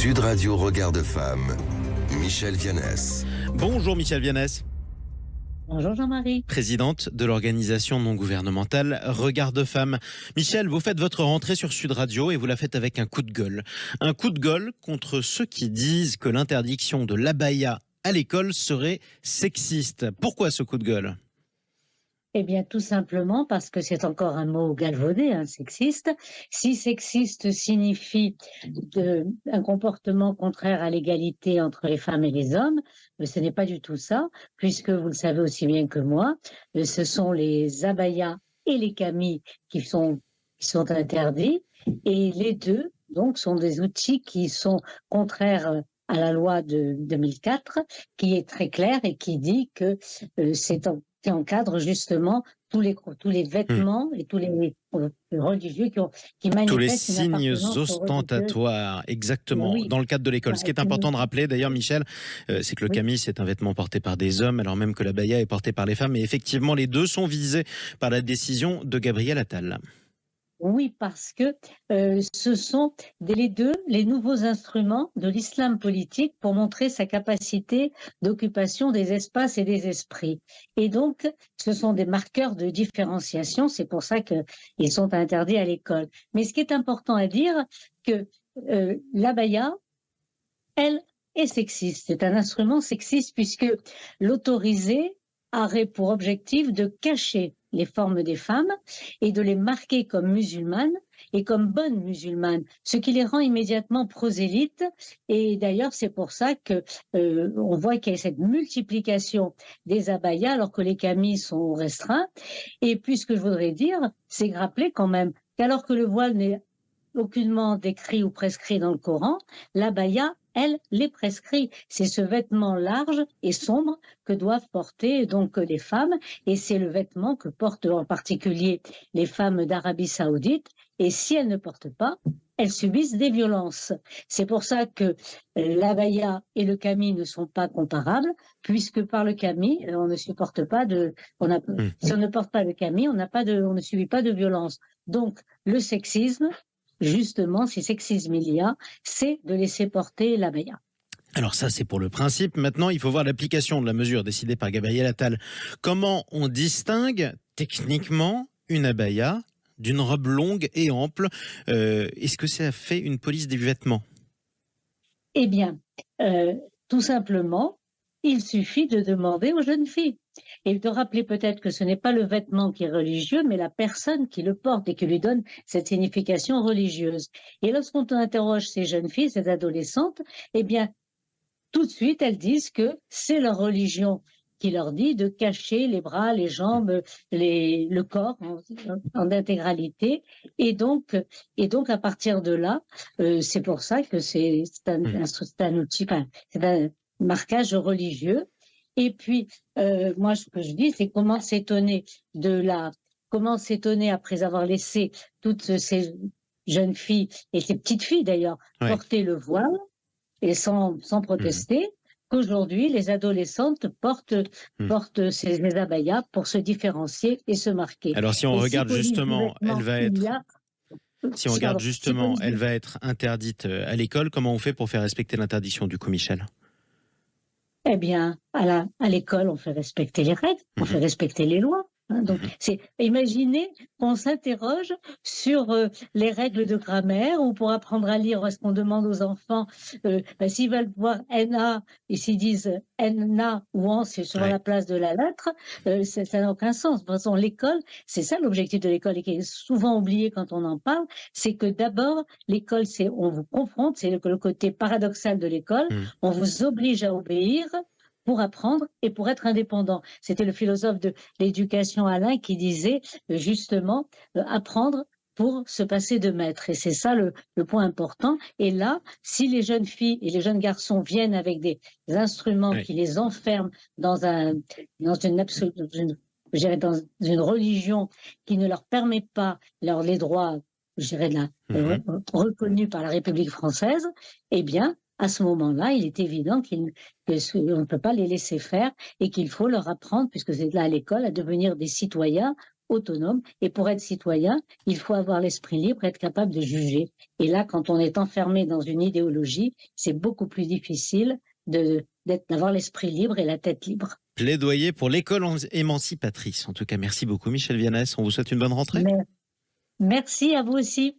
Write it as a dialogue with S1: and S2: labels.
S1: Sud Radio Regard de Femme, Michèle Vianès.
S2: Bonjour Michèle Vianès.
S3: Bonjour Jean-Marie.
S2: Présidente de l'organisation non gouvernementale Regard de Femme. Michèle, vous faites votre rentrée sur Sud Radio et vous la faites avec un coup de gueule. Un coup de gueule contre ceux qui disent que l'interdiction de l'abaya à l'école serait sexiste. Pourquoi ce coup de gueule ?
S3: Eh bien, tout simplement parce que c'est encore un mot galvaudé, sexiste. Si sexiste signifie un comportement contraire à l'égalité entre les femmes et les hommes, ce n'est pas du tout ça, puisque vous le savez aussi bien que moi, ce sont les abayas et les camis qui sont interdits, et les deux, donc, sont des outils qui sont contraires à la loi de 2004, qui est très claire et qui dit que qui encadre justement tous les vêtements et tous les religieux qui manifestent
S2: tous les signes ostentatoires,
S3: religieuse.
S2: Exactement,
S3: Oui.
S2: dans le cadre de l'école. Ce qui est important de rappeler d'ailleurs, Michèle, c'est que le camis, c'est un vêtement porté par des hommes, alors même que l'abaya est porté par les femmes. Et effectivement, les deux sont visés par la décision de Gabriel Attal.
S3: Oui, parce que ce sont les nouveaux instruments de l'islam politique pour montrer sa capacité d'occupation des espaces et des esprits. Et donc, ce sont des marqueurs de différenciation, c'est pour ça qu'ils sont interdits à l'école. Mais ce qui est important à dire, que l'abaya, elle, est sexiste. C'est un instrument sexiste puisque l'autoriser aurait pour objectif de cacher les formes des femmes et de les marquer comme musulmanes et comme bonnes musulmanes, ce qui les rend immédiatement prosélytes. Et d'ailleurs, c'est pour ça que on voit qu'il y a cette multiplication des abayas alors que les camis sont restreints. Et puis, ce que je voudrais dire, c'est rappeler quand même qu'alors que le voile n'est aucunement décrit ou prescrit dans le Coran, l'abaya, elle, les prescrit. C'est ce vêtement large et sombre que doivent porter donc les femmes, et c'est le vêtement que portent en particulier les femmes d'Arabie Saoudite, et si elles ne portent pas, elles subissent des violences. C'est pour ça que l'abaya et le camis ne sont pas comparables, puisque par le camis, on ne supporte pas si on ne porte pas le camis, on ne subit pas de violence. Donc, le sexisme, justement, si sexisme il y a, c'est de laisser porter l'abaya.
S2: Alors ça, c'est pour le principe. Maintenant, il faut voir l'application de la mesure décidée par Gabriel Attal. Comment on distingue techniquement une abaya d'une robe longue et ample? Est-ce que ça fait une police des vêtements?
S3: Eh bien, tout simplement, il suffit de demander aux jeunes filles et de rappeler peut-être que ce n'est pas le vêtement qui est religieux, mais la personne qui le porte et qui lui donne cette signification religieuse. Et lorsqu'on interroge ces jeunes filles, ces adolescentes, eh bien, tout de suite, elles disent que c'est leur religion qui leur dit de cacher les bras, les jambes, le corps en intégralité. Et donc, à partir de là, c'est pour ça que c'est un outil, c'est un marquage religieux. Et puis, moi, ce que je dis, c'est comment s'étonner après avoir laissé toutes ces jeunes filles, et ces petites filles d'ailleurs, porter le voile, et sans protester, qu'aujourd'hui, les adolescentes portent ces abayas pour se différencier et se marquer.
S2: Alors, si on regarde justement, elle va être interdite à l'école. Comment on fait pour faire respecter l'interdiction, du coup, Michèle ?
S3: Eh bien, à l'école, on fait respecter les règles, on fait respecter les lois. Donc, imaginez qu'on s'interroge sur les règles de grammaire, ou pour apprendre à lire, est-ce qu'on demande aux enfants s'ils veulent voir NA, et s'ils disent NA ou AN, c'est selon la place de la lettre, ça n'a aucun sens. De toute façon, l'école, c'est ça l'objectif de l'école, et qui est souvent oublié quand on en parle, c'est que d'abord, l'école, on vous confronte, c'est le côté paradoxal de l'école, on vous oblige à obéir pour apprendre et pour être indépendant. C'était le philosophe de l'éducation Alain qui disait justement apprendre pour se passer de maître. Et c'est ça le point important. Et là, si les jeunes filles et les jeunes garçons viennent avec des instruments qui les enferment dans une religion qui ne leur permet pas les droits, reconnus par la République française, eh bien, à ce moment-là, il est évident qu'on ne peut pas les laisser faire et qu'il faut leur apprendre, puisque c'est là à l'école, à devenir des citoyens autonome. Et pour être citoyen, il faut avoir l'esprit libre, être capable de juger. Et là, quand on est enfermé dans une idéologie, c'est beaucoup plus difficile d'avoir l'esprit libre et la tête libre.
S2: Plaidoyer pour l'école émancipatrice. En tout cas, merci beaucoup Michel Vianès. On vous souhaite une bonne rentrée.
S3: Merci à vous aussi.